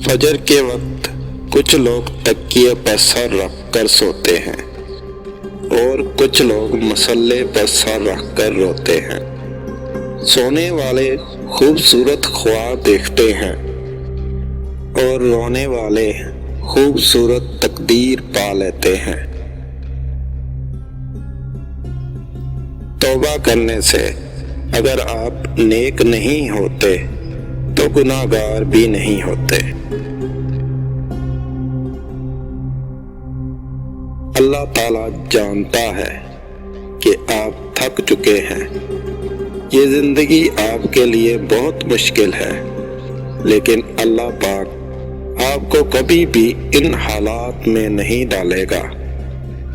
فجر کے وقت کچھ لوگ تکیے پر سر رکھ کر سوتے ہیں اور کچھ لوگ مسلے پر سر رکھ کر روتے ہیں۔ سونے والے خوبصورت خواب دیکھتے ہیں اور رونے والے خوبصورت تقدیر پا لیتے ہیں۔ توبہ کرنے سے اگر آپ نیک نہیں ہوتے تو گناہ گار بھی نہیں ہوتے۔ اللہ تعالیٰ جانتا ہے کہ آپ تھک چکے ہیں، یہ زندگی آپ کے لیے بہت مشکل ہے، لیکن اللہ پاک آپ کو کبھی بھی ان حالات میں نہیں ڈالے گا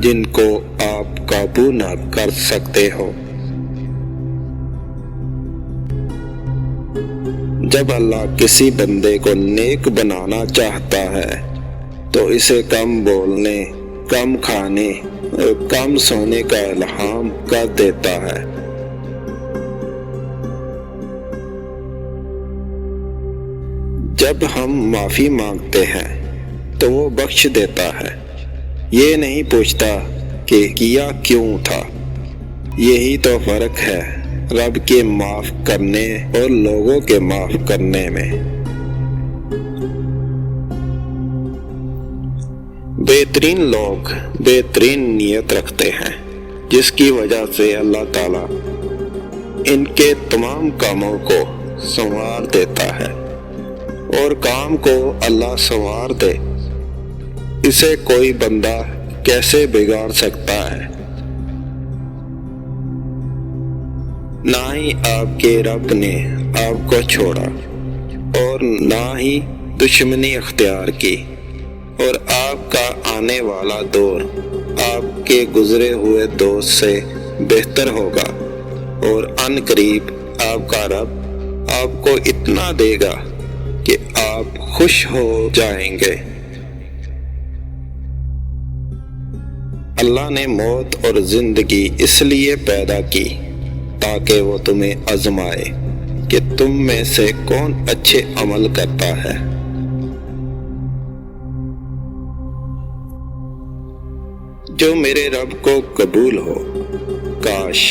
جن کو آپ قابو نہ کر سکتے ہو۔ جب اللہ کسی بندے کو نیک بنانا چاہتا ہے تو اسے کم بولنے، کم کھانے اور کم سونے کا الہام کر دیتا ہے۔ جب ہم معافی مانگتے ہیں تو وہ بخش دیتا ہے، یہ نہیں پوچھتا کہ کیا کیوں تھا۔ یہی تو فرق ہے رب کے معاف کرنے اور لوگوں کے معاف کرنے میں۔ بہترین لوگ بہترین نیت رکھتے ہیں، جس کی وجہ سے اللہ تعالیٰ ان کے تمام کاموں کو سنوار دیتا ہے، اور کام کو اللہ سنوار دے اسے کوئی بندہ کیسے بگاڑ سکتا ہے۔ نہ ہی آپ کے رب نے آپ کو چھوڑا اور نہ ہی دشمنی اختیار کی، اور آپ کا آنے والا دور آپ کے گزرے ہوئے دور سے بہتر ہوگا، اور ان قریب آپ کا رب آپ کو اتنا دے گا کہ آپ خوش ہو جائیں گے۔ اللہ نے موت اور زندگی اس لیے پیدا کی تاکہ وہ تمہیں آزمائے کہ تم میں سے کون اچھے عمل کرتا ہے۔ جو میرے رب کو قبول ہو، کاش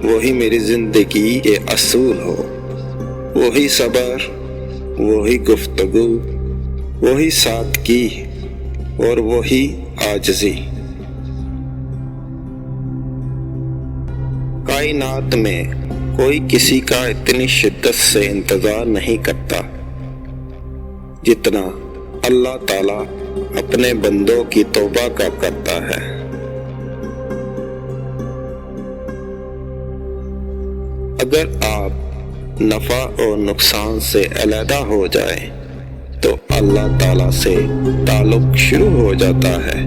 وہی میری زندگی کے اصول ہو، وہی صبر، وہی گفتگو، وہی سادگی اور وہی عاجزی۔ کائنات میں کوئی کسی کا اتنی شدت سے انتظار نہیں کرتا جتنا اللہ تعالیٰ اپنے بندوں کی توبہ کا کرتا ہے۔ اگر آپ نفع اور نقصان سے علیحدہ ہو جائیں تو اللہ تعالیٰ سے تعلق شروع ہو جاتا ہے۔